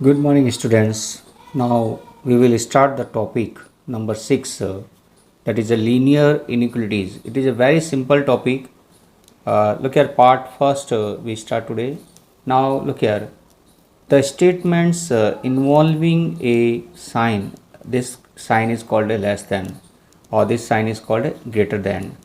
Good morning, students. Now we will start the topic number 6, that is a linear inequalities. It is a very simple topic. Look here, part first we start today. Now look here, the statements involving a sign. This sign is called a less than, or this sign is called a greater than,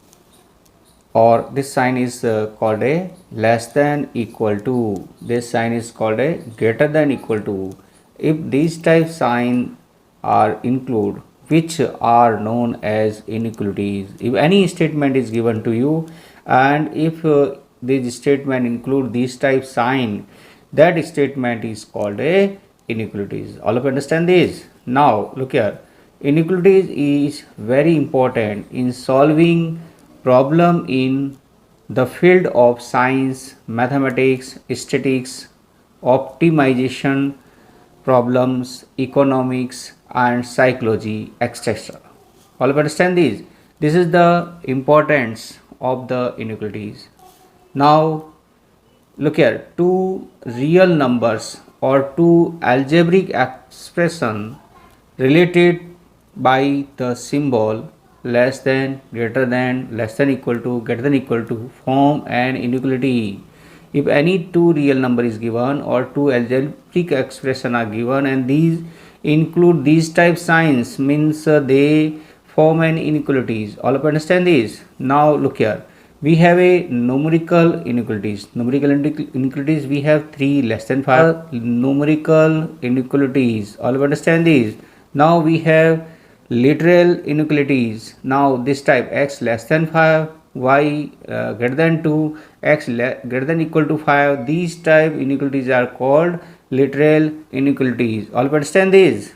or this sign is called a less than equal to, this sign is called a greater than equal to. If these type sign are include, which are known as inequalities. If any statement is given to you and if this statement include this type sign, that statement is called a inequalities. All of you understand this? Now look here, inequalities is very important in solving problem in the field of science, mathematics, statistics, optimization problems, economics and psychology, etc. All of you understand this? This is the importance of the inequalities. Now look here, two real numbers or two algebraic expression related by the symbol less than, greater than, less than equal to, greater than equal to form an inequality. If any two real number is given or two algebraic expression are given and these include these type signs, means they form an inequalities. All of you understand this? Now look here, we have a numerical inequalities. Numerical inequalities, we have 3 less than 5 numerical inequalities. All of you understand this? Now we have literal inequalities. Now this type, x less than 5, y greater than 2, x greater than equal to 5, these type inequalities are called literal inequalities. All of you understand this?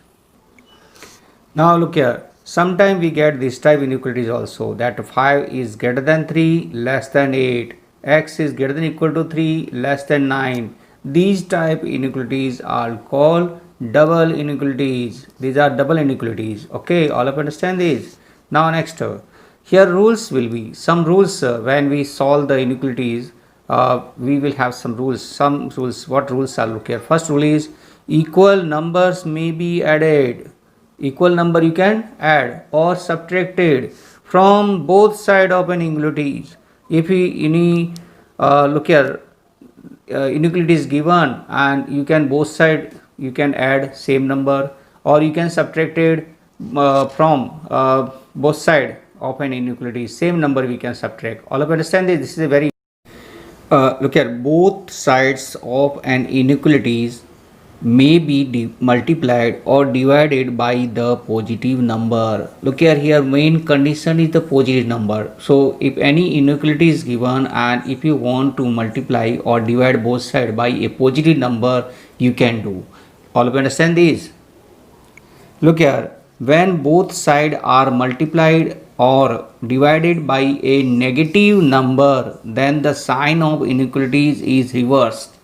Now look here, sometime we get this type inequalities also, that 5 is greater than 3, less than 8, x is greater than equal to 3, less than 9. These type inequalities are called double inequalities. These are double inequalities. Okay, all of you understand this? Now next, here rules will be some rules when we solve the inequalities. We will have some rules. What rules are? Look here, first rule is equal numbers may be added. Equal number you can add or subtracted from both side of an inequalities. If any look here, inequality is given and you can both side you can add same number or you can subtract it from both side of an inequality, same number we can subtract. All of you understand this? This is a very look here, both sides of an inequalities may be multiplied or divided by the positive number. Look here, main condition is the positive number. So if any inequality is given and if you want to multiply or divide both sides by a positive number, you can do. All of you understand this? Look here, when both sides are multiplied or divided by a negative number, then the sign of inequalities is reversed.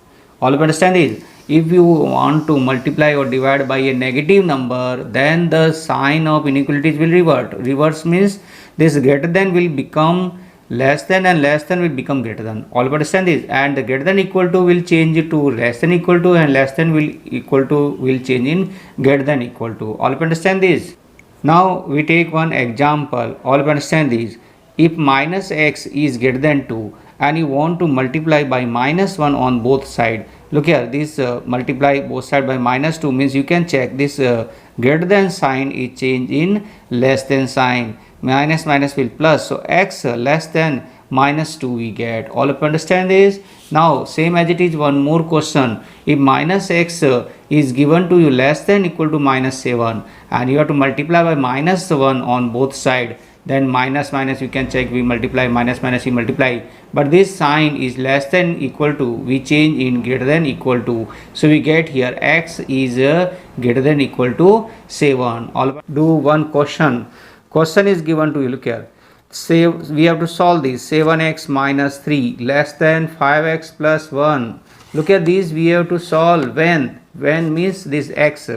All of you understand this? If you want to multiply or divide by a negative number, then the sign of inequalities will revert. Reverse means this greater than will become less than and less than will become greater than. All of you understand this? And the greater than equal to will change to less than equal to and less than will equal to will change in greater than equal to. All of you understand this? Now we take one example. All of you understand this? If minus x is greater than 2 and you want to multiply by minus 1 on both sides, look here, this multiply both sides by minus 2 means you can check this greater than sign is changed in less than sign. Minus minus will plus, so x less than minus 2 we get. All of you understand this? Now same as it is, one more question. If minus x is given to you less than equal to minus 7 and you have to multiply by minus 1 on both sides, then minus minus you can check, we multiply, minus minus we multiply, but this sign is less than equal to, we change in greater than equal to, so we get here x is greater than equal to 7. All do one question is given to you. Look here, say we have to solve this, 7x minus 3 less than 5x plus 1. Look at these, we have to solve when means this x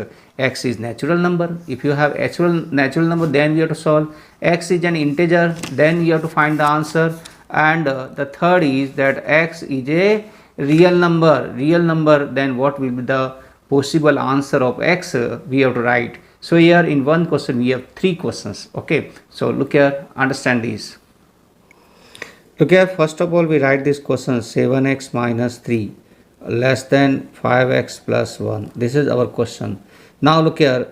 is natural number. If you have natural number, then you have to solve. X is an integer, then you have to find the answer. And the third is that x is a real number, then what will be the possible answer of x, we have to write. So here in one question we have three questions. Okay, so look here, understand these. Look here, first of all we write this question: 7x minus 3 less than 5x plus 1. This is our question. Now look here,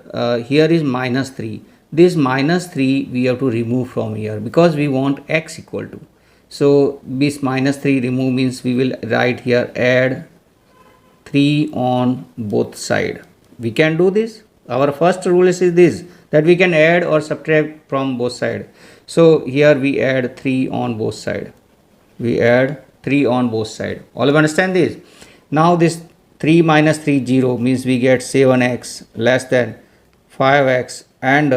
here is minus 3. This minus 3 we have to remove from here because we want x equal to. So this minus 3 remove means we will write here add 3 on both side. We can do this. Our first rule is this, that we can add or subtract from both side. So here we add 3 on both side. We add 3 on both side. All of you understand this? Now this 3 minus 3 0 means we get 7x less than 5x, and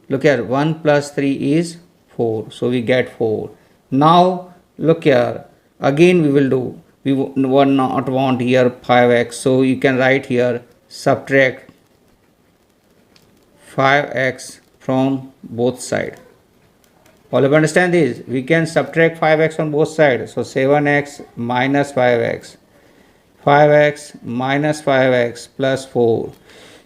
look here, 1 plus 3 is 4. So we get 4. Now look here, again we will do, we will not want here 5x, so you can write here subtract 5x from both side. All of you understand this? We can subtract 5x on both sides. So 7x minus 5x, 5x minus 5x plus 4.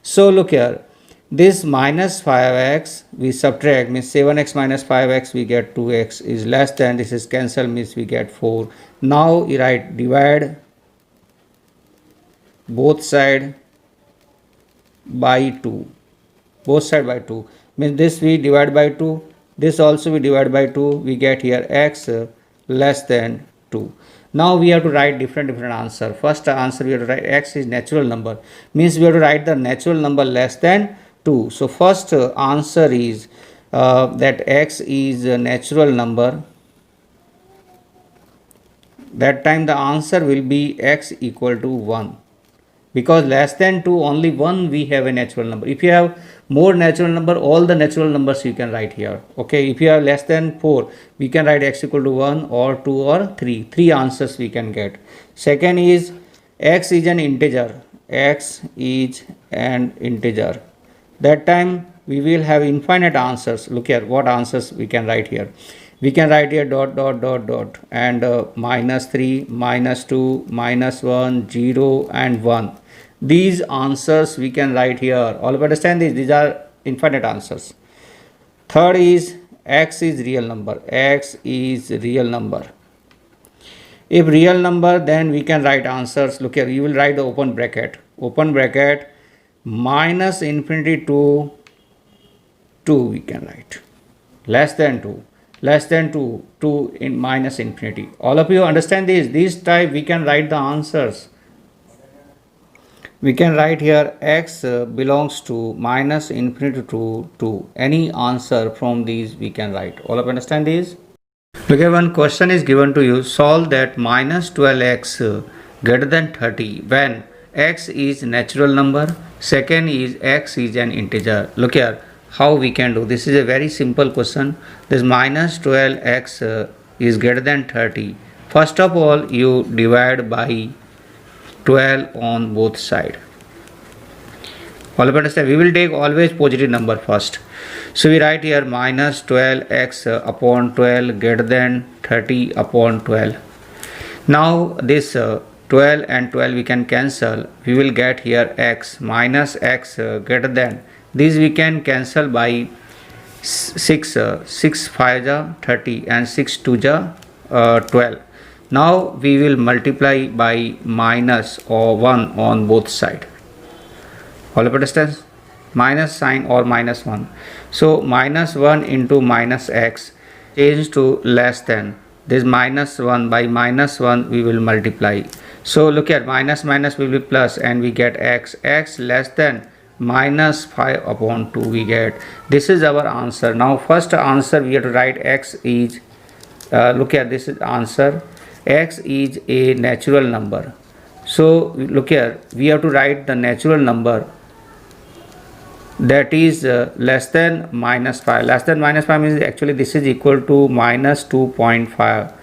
So look here, this minus 5x we subtract means 7x minus 5x we get 2x is less than, this is cancel means we get 4. Now you write divide both side by 2. Both side by 2 means this we divide by 2, this also we divide by 2, we get here x less than 2. Now we have to write different answer. First answer we have to write x is natural number, means we have to write the natural number less than 2. So first answer is that x is a natural number. That time the answer will be x equal to 1, because less than 2 only 1 we have a natural number. If you have more natural number, all the natural numbers you can write here. Okay, if you have less than 4 we can write x equal to 1 or 2 or 3. 3 answers we can get. Second is x is an integer. X is an integer. That time we will have infinite answers. Look here, what answers we can write here. We can write here dot dot dot dot and minus 3, minus 2, minus 1, 0 and 1. These answers we can write here. All of you understand this? These are infinite answers. Third is x is real number. X is real number. If real number, then we can write answers. Look here, you will write the open bracket. Open bracket minus infinity to 2 we can write. Less than 2. Less than 2. 2 in minus infinity. All of you understand this? This type we can write the answers. We can write here x belongs to minus infinity to 2. Any answer from these we can write. All of you understand this? Look here, one question is given to you. Solve that minus 12x greater than 30 when x is natural number. Second is x is an integer. Look here how we can do. This is a very simple question. This minus 12x is greater than 30. First of all you divide by 12 on both sides. All of you understand? We will take always positive number first. So we write here minus 12x upon 12 greater than 30 upon 12. Now this 12 and 12 we can cancel. We will get here x minus x greater than. This we can cancel by 6. 6 5 ja 30 and 6 2 ja 12. Now we will multiply by minus or 1 on both sides. All of you understand? Minus sign or minus 1. So minus 1 into minus x change to less than. This minus 1 by minus 1 we will multiply. So look at minus minus will be plus and we get x. X less than minus 5 upon 2 we get. This is our answer. Now first answer we have to write x is look at this is answer. X is a natural number. So look here, we have to write the natural number that is less than minus 5. Less than minus 5 means actually this is equal to minus 2.5.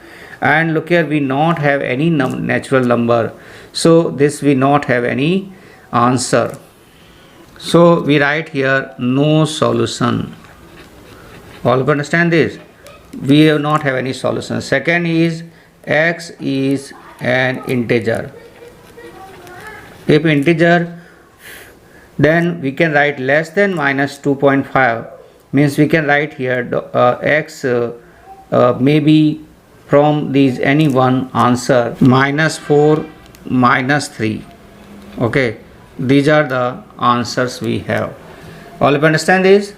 And look here, we not have any natural number. So this we not have any answer. So we write here no solution. All of you understand this? We have not have any solution. Second is x is an integer. If integer Then we can write less than minus 2.5, means we can write here x maybe from these any one answer minus 4 minus 3. Okay, these are the answers we have. All of you understand this?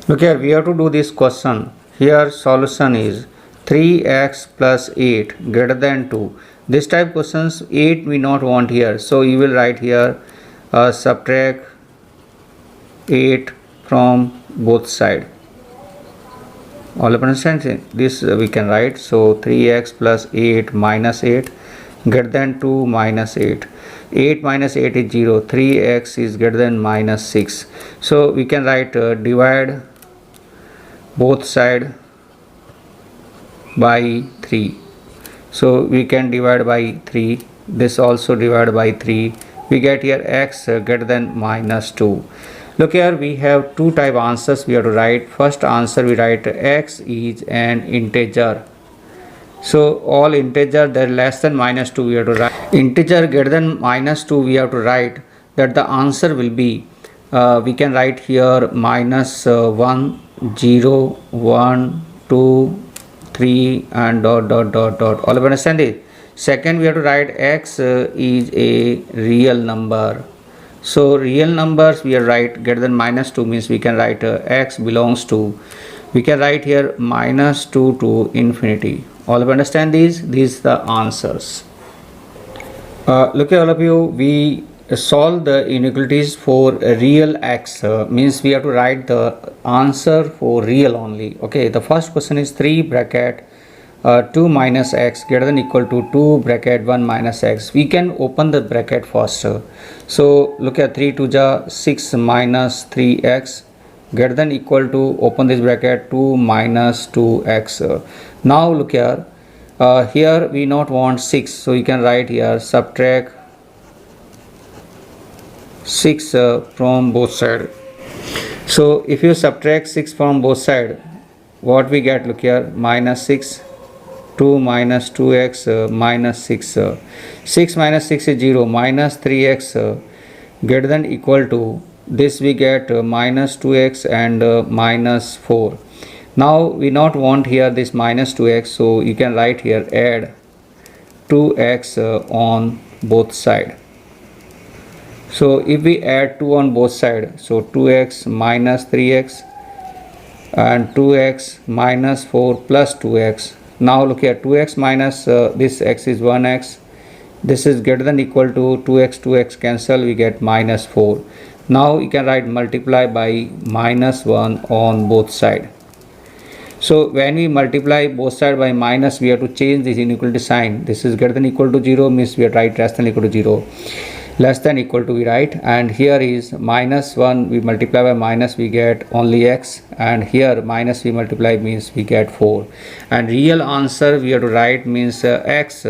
Look here, we have to do this question. Here solution is 3x plus 8 greater than 2. This type questions 8 we not want here, so you will write here subtract 8 from both side. All of you understand this? We can write, so 3x plus 8 minus 8 greater than 2 minus 8. 8 minus 8 is 0. 3x is greater than minus 6. So we can write divide both side by 3. So we can divide by 3. This also divide by 3. We get here x greater than minus 2. Look here, we have two type answers we have to write. First answer we write x is an integer. So all integer that less than minus 2 we have to write. Integer greater than minus 2 we have to write, that the answer will be we can write here minus 1, 0, 1, 2, 3 and dot dot dot dot. All of you understand it? Second we have to write x is a real number. So real numbers we are write greater than minus 2, means we can write x belongs to, we can write here minus 2 to infinity. All of you understand these? These are the answers. Look at all of you, we solve the inequalities for real x, means we have to write the answer for real only. Okay, the first question is 3 bracket 2 minus x greater than equal to 2 bracket 1 minus x. We can open the bracket first. So look at 3 to the 6 minus 3x greater than equal to, open this bracket, 2 minus 2x. Now look here, here we not want 6, so you can write here subtract 6 from both sides. So if you subtract 6 from both sides, what we get? Look here, minus 6, 2 minus 2x minus 6. 6 minus 6 is 0, minus 3x greater than equal to, this we get minus 2x and minus 4. Now we not want here this minus 2x, so you can write here add 2x on both sides. So if we add 2 on both sides, so 2x minus 3x and 2x minus 4 plus 2x. Now look here, 2x minus this x is 1x, this is greater than equal to 2x, 2x cancel, we get minus 4. Now you can write multiply by minus 1 on both sides. So when we multiply both sides by minus, we have to change this inequality sign. This is greater than equal to 0, means we write less than equal to 0. Less than equal to we write, and here is minus 1, we multiply by minus, we get only x, and here minus we multiply means we get 4. And real answer we have to write means x,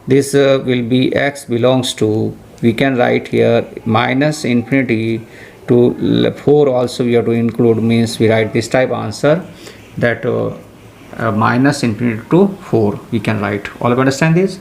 this will be x belongs to, we can write here minus infinity to 4 also we have to include, means we write this type answer, that minus infinity to 4 we can write. All of you understand this?